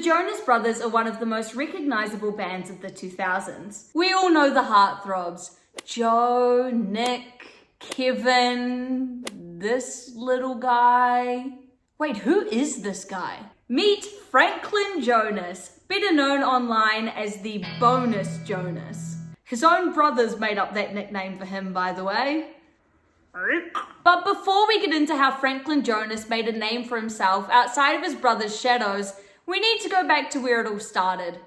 Jonas Brothers are one of the most recognizable bands of the 2000s. We all know the heartthrobs. Joe, Nick, Kevin, this little guy. Wait, who is this guy? Meet Franklin Jonas, better known online as the Bonus Jonas. His own brothers made up that nickname for him, by the way. But before we get into how Franklin Jonas made a name for himself outside of his brother's shadows, we need to go back to where it all started.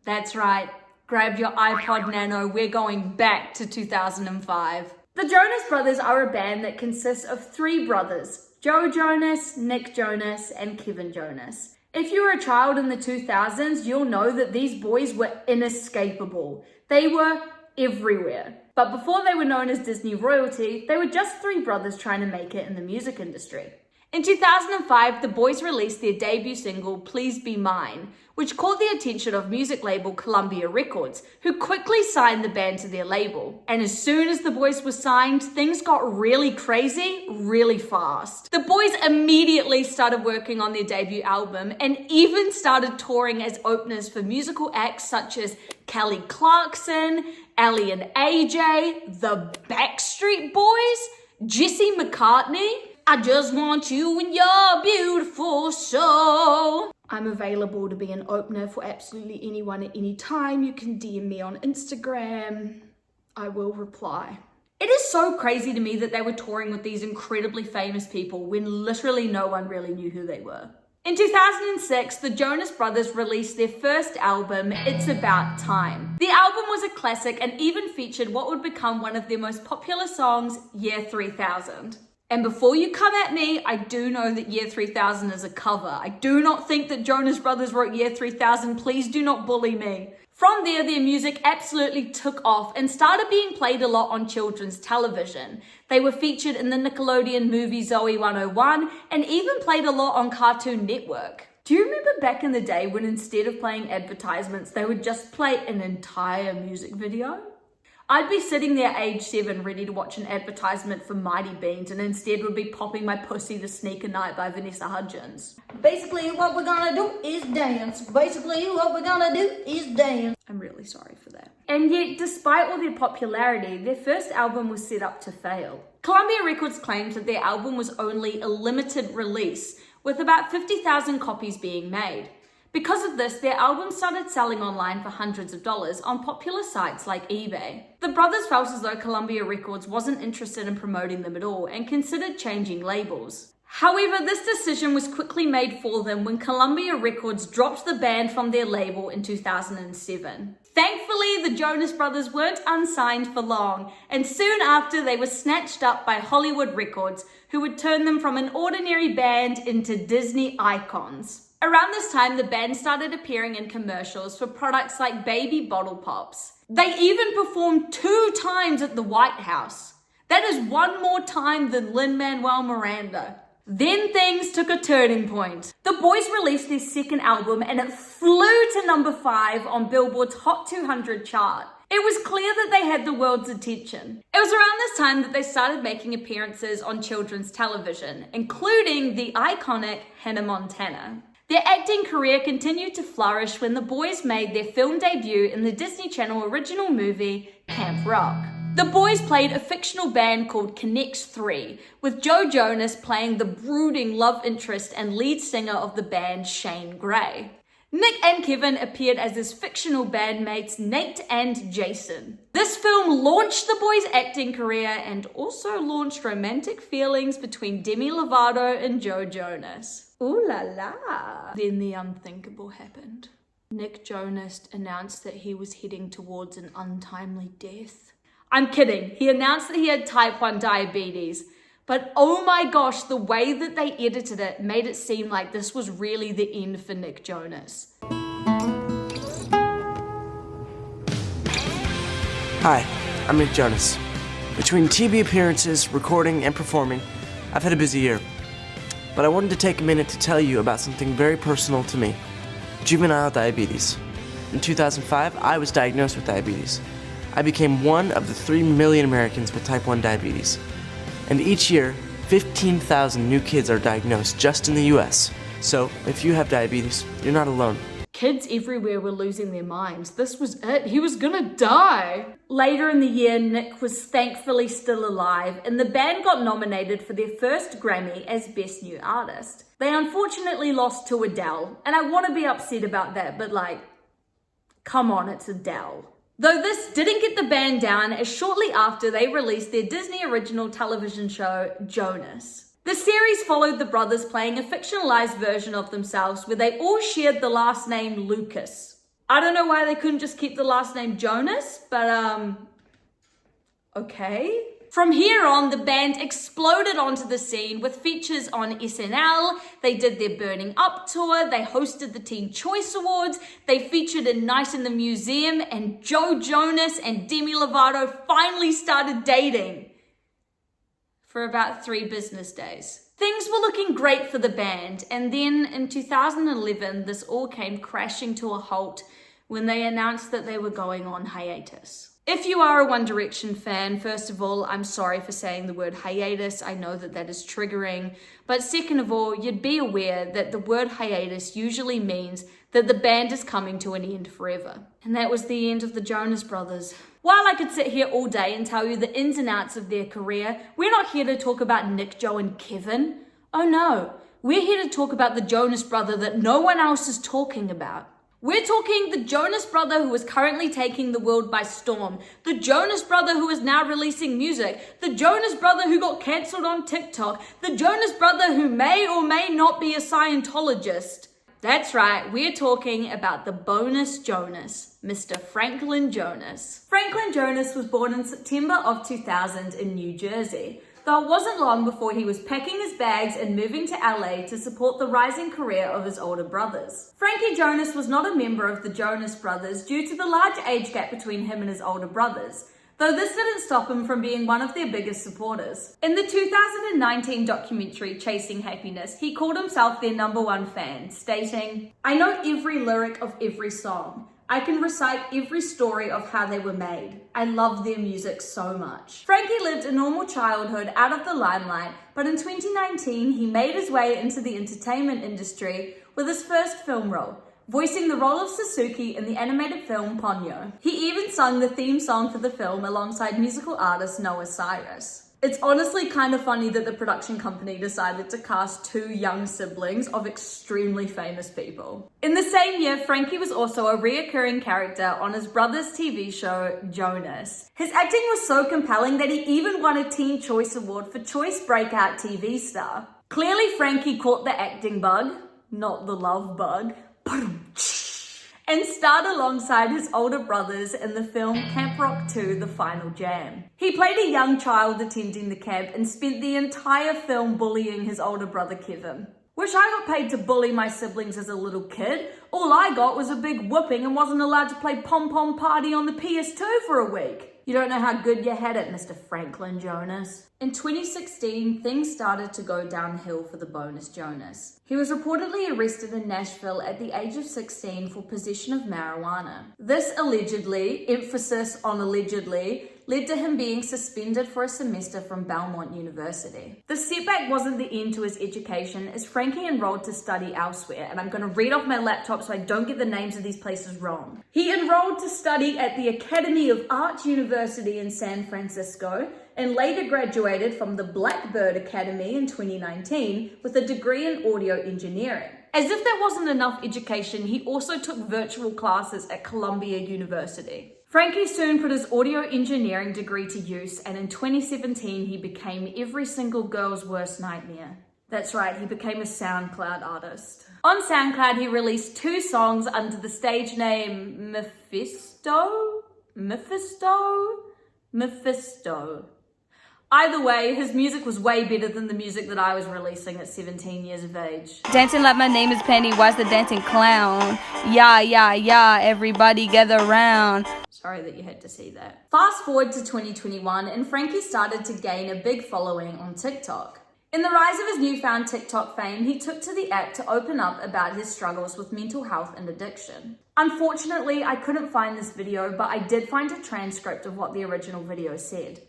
That's right, grab your iPod Nano, we're going back to 2005. The Jonas Brothers are a band that consists of three brothers, Joe Jonas, Nick Jonas, and Kevin Jonas. If you were a child in the 2000s, you'll know that these boys were inescapable. They were everywhere. But before they were known as Disney royalty, they were just three brothers trying to make it in the music industry. In 2005, the boys released their debut single, Please Be Mine, which caught the attention of music label Columbia Records, who quickly signed the band to their label. And as soon as the boys were signed, things got really crazy, really fast. The boys immediately started working on their debut album and even started touring as openers for musical acts such as Kelly Clarkson, Ellie and AJ, the Backstreet Boys, Jesse McCartney. I just want you in your beautiful soul. I'm available to be an opener for absolutely anyone at any time. You can DM me on Instagram. I will reply. It is so crazy to me that they were touring with these incredibly famous people when literally no one really knew who they were. In 2006, the Jonas Brothers released their first album, It's About Time. The album was a classic and even featured what would become one of their most popular songs, Year 3000. And before you come at me, I do know that Year 3000 is a cover. I do not think that Jonas Brothers wrote Year 3000. Please do not bully me. From there, their music absolutely took off and started being played a lot on children's television. They were featured in the Nickelodeon movie Zoe 101 and even played a lot on Cartoon Network. Do you remember back in the day when instead of playing advertisements, they would just play an entire music video? I'd be sitting there age 7 ready to watch an advertisement for Mighty Beans and instead would be popping my pussy to Sneaker Night by Vanessa Hudgens. Basically what we're gonna do is dance. Basically what we're gonna do is dance. I'm really sorry for that. And yet, despite all their popularity, their first album was set up to fail. Columbia Records claimed that their album was only a limited release, with about 50,000 copies being made. Because of this, their album started selling online for hundreds of dollars on popular sites like eBay. The brothers felt as though Columbia Records wasn't interested in promoting them at all and considered changing labels. However, this decision was quickly made for them when Columbia Records dropped the band from their label in 2007. Thankfully, the Jonas Brothers weren't unsigned for long, and soon after they were snatched up by Hollywood Records, who would turn them from an ordinary band into Disney icons. Around this time, the band started appearing in commercials for products like baby bottle pops. They even performed 2 times at the White House. That is 1 more time than Lin-Manuel Miranda. Then things took a turning point. The boys released their second album and it flew to number 5 on Billboard's Hot 200 chart. It was clear that they had the world's attention. It was around this time that they started making appearances on children's television, including the iconic Hannah Montana. Their acting career continued to flourish when the boys made their film debut in the Disney Channel original movie, Camp Rock. The boys played a fictional band called Connects 3, with Joe Jonas playing the brooding love interest and lead singer of the band, Shane Gray. Nick and Kevin appeared as his fictional bandmates, Nate and Jason. This film launched the boys' acting career and also launched romantic feelings between Demi Lovato and Joe Jonas. Ooh la la. Then the unthinkable happened. Nick Jonas announced that he was heading towards an untimely death. I'm kidding. He announced that he had type 1 diabetes. But oh my gosh, the way that they edited it made it seem like this was really the end for Nick Jonas. Hi, I'm Nick Jonas. Between TV appearances, recording, and performing, I've had a busy year. But I wanted to take a minute to tell you about something very personal to me: juvenile diabetes. In 2005, I was diagnosed with diabetes. I became one of the 3 million Americans with type 1 diabetes. And each year, 15,000 new kids are diagnosed just in the US, So, if you have diabetes, you're not alone. Kids everywhere were losing their minds. This was it. He was gonna die. Later in the year, Nick was thankfully still alive, and the band got nominated for their first Grammy as Best New Artist. They unfortunately lost to Adele, and I want to be upset about that, but like, come on, it's Adele. Though this didn't get the band down, as shortly after they released their Disney original television show, Jonas. The series followed the brothers playing a fictionalized version of themselves where they all shared the last name Lucas. I don't know why they couldn't just keep the last name Jonas, but okay. From here on, the band exploded onto the scene with features on SNL, they did their Burning Up tour, they hosted the Teen Choice Awards, they featured in Night in the Museum, and Joe Jonas and Demi Lovato finally started dating. For about 3 business days. Things were looking great for the band, and then in 2011, this all came crashing to a halt when they announced that they were going on hiatus. If you are a One Direction fan, first of all, I'm sorry for saying the word hiatus. I know that that is triggering. But second of all, you'd be aware that the word hiatus usually means that the band is coming to an end forever. And that was the end of the Jonas Brothers. While I could sit here all day and tell you the ins and outs of their career, we're not here to talk about Nick, Joe, and Kevin. Oh no, we're here to talk about the Jonas brother that no one else is talking about. We're talking the Jonas brother who is currently taking the world by storm, the Jonas brother who is now releasing music, the Jonas brother who got cancelled on TikTok, the Jonas brother who may or may not be a Scientologist. That's right, we're talking about the Bonus Jonas, Mr. Franklin Jonas. Franklin Jonas was born in September of 2000 in New Jersey, though it wasn't long before he was packing his bags and moving to LA to support the rising career of his older brothers. Frankie Jonas was not a member of the Jonas Brothers due to the large age gap between him and his older brothers, though this didn't stop him from being one of their biggest supporters. In the 2019 documentary Chasing Happiness, he called himself their #1 fan, stating, "I know every lyric of every song. I can recite every story of how they were made. I love their music so much." Frankie lived a normal childhood out of the limelight, but in 2019, he made his way into the entertainment industry with his first film role, voicing the role of Sasuke in the animated film Ponyo. He even sung the theme song for the film alongside musical artist Noah Cyrus. It's honestly kind of funny that the production company decided to cast 2 young siblings of extremely famous people. In the same year, Frankie was also a reoccurring character on his brother's TV show, Jonas. His acting was so compelling that he even won a Teen Choice Award for Choice Breakout TV Star. Clearly, Frankie caught the acting bug, not the love bug, and starred alongside his older brothers in the film Camp Rock 2: The Final Jam. He played a young child attending the camp and spent the entire film bullying his older brother Kevin. Wish I got paid to bully my siblings as a little kid. All I got was a big whooping and wasn't allowed to play Pom Pom Party on the PS2 for a week. You don't know how good you had it, Mr. Franklin Jonas. In 2016, things started to go downhill for the Bonus Jonas. He was reportedly arrested in Nashville at the age of 16 for possession of marijuana. This allegedly, emphasis on allegedly, led to him being suspended for a semester from Belmont University. The setback wasn't the end to his education, as Frankie enrolled to study elsewhere, and I'm going to read off my laptop so I don't get the names of these places wrong. He enrolled to study at the Academy of Art University in San Francisco, and later graduated from the Blackbird Academy in 2019 with a degree in audio engineering. As if that wasn't enough education, he also took virtual classes at Columbia University. Frankie soon put his audio engineering degree to use, and in 2017 he became every single girl's worst nightmare. That's right, he became a SoundCloud artist. On SoundCloud, he released 2 songs under the stage name Mephisto. Either way, his music was way better than the music that I was releasing at 17 years of age. Dancing like my name is Pennywise the dancing clown. Yeah, yeah, yeah, everybody gather round. Sorry that you had to see that. Fast forward to 2021 and Frankie started to gain a big following on TikTok. In the rise of his newfound TikTok fame, he took to the app to open up about his struggles with mental health and addiction. Unfortunately, I couldn't find this video, but I did find a transcript of what the original video said.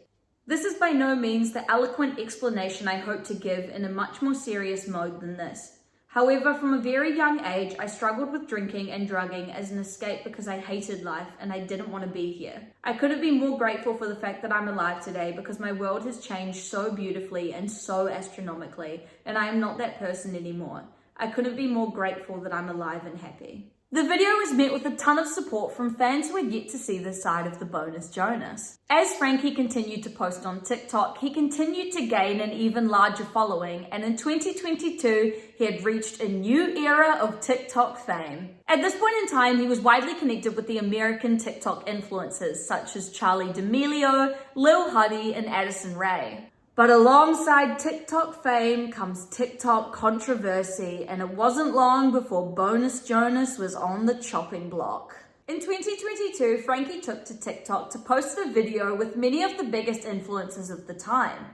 This is by no means the eloquent explanation I hope to give in a much more serious mode than this. However, from a very young age, I struggled with drinking and drugging as an escape because I hated life and I didn't want to be here. I couldn't be more grateful for the fact that I'm alive today because my world has changed so beautifully and so astronomically, and I am not that person anymore. I couldn't be more grateful that I'm alive and happy. The video was met with a ton of support from fans who had yet to see this side of the Bonus Jonas. As Frankie continued to post on TikTok, he continued to gain an even larger following, and in 2022, he had reached a new era of TikTok fame. At this point in time, he was widely connected with the American TikTok influencers such as Charli D'Amelio, Lil Huddy, and Addison Rae. But alongside TikTok fame comes TikTok controversy, and it wasn't long before Bonus Jonas was on the chopping block. In 2022, Frankie took to TikTok to post a video with many of the biggest influencers of the time.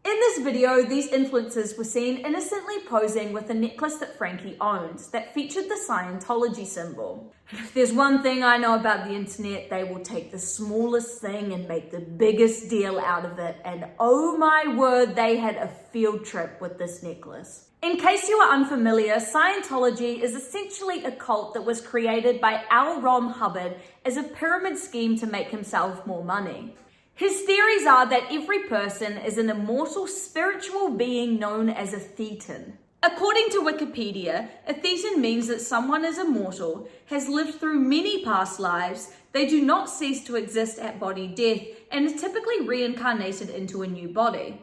In this video, these influencers were seen innocently posing with a necklace that Frankie owns that featured the Scientology symbol. If there's one thing I know about the internet, they will take the smallest thing and make the biggest deal out of it, and oh my word, they had a field trip with this necklace. In case you are unfamiliar, Scientology is essentially a cult that was created by L. Ron Hubbard as a pyramid scheme to make himself more money. His theories are that every person is an immortal spiritual being known as a thetan. According to Wikipedia, a thetan means that someone is immortal, has lived through many past lives, they do not cease to exist at body death, and are typically reincarnated into a new body.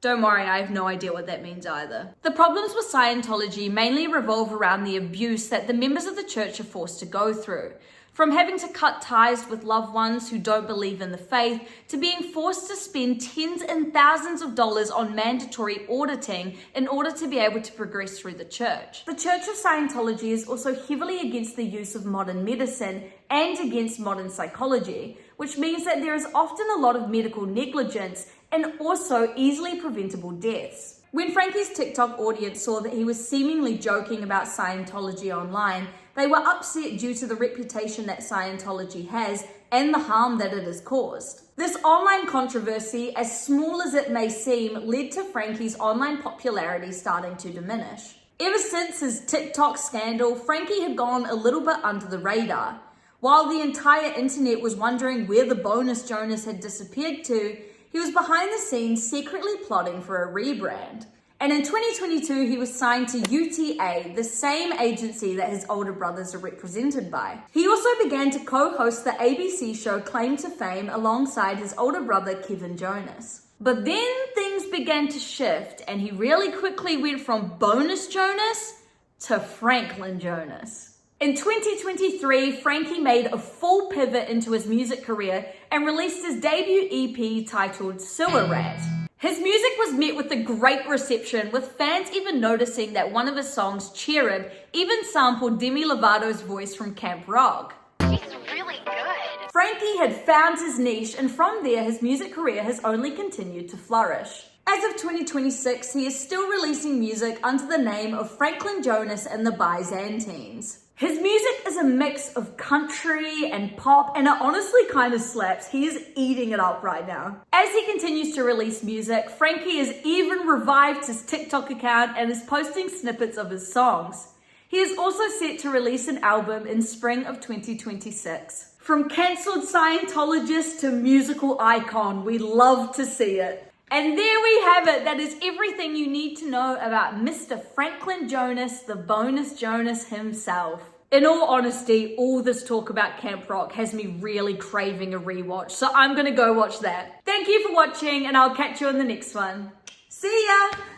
Don't worry, I have no idea what that means either. The problems with Scientology mainly revolve around the abuse that the members of the church are forced to go through. From having to cut ties with loved ones who don't believe in the faith, to being forced to spend tens and thousands of dollars on mandatory auditing in order to be able to progress through the church. The Church of Scientology is also heavily against the use of modern medicine and against modern psychology, which means that there is often a lot of medical negligence and also easily preventable deaths. When Frankie's TikTok audience saw that he was seemingly joking about Scientology online, they were upset due to the reputation that Scientology has and the harm that it has caused. This online controversy, as small as it may seem, led to Frankie's online popularity starting to diminish. Ever since his TikTok scandal, Frankie had gone a little bit under the radar. While the entire internet was wondering where the Bonus Jonas had disappeared to, he was behind the scenes secretly plotting for a rebrand. And in 2022, he was signed to UTA, the same agency that his older brothers are represented by. He also began to co-host the ABC show Claim to Fame alongside his older brother, Kevin Jonas. But then things began to shift, and he really quickly went from Bonus Jonas to Franklin Jonas. In 2023, Frankie made a full pivot into his music career and released his debut EP titled Sewer Rat. His music was met with a great reception, with fans even noticing that one of his songs, Cherub, even sampled Demi Lovato's voice from Camp Rock. He's really good. Frankie had found his niche, and from there, his music career has only continued to flourish. As of 2026, he is still releasing music under the name of Franklin Jonas and the Byzantines. His music is a mix of country and pop, and it honestly kind of slaps. He is eating it up right now. As he continues to release music, Frankie has even revived his TikTok account and is posting snippets of his songs. He is also set to release an album in spring of 2026. From cancelled Scientologist to musical icon, we love to see it. And there we have it. That is everything you need to know about Mr. Franklin Jonas, the Bonus Jonas himself. In all honesty, all this talk about Camp Rock has me really craving a rewatch, so I'm gonna go watch that. Thank you for watching, and I'll catch you in the next one. See ya!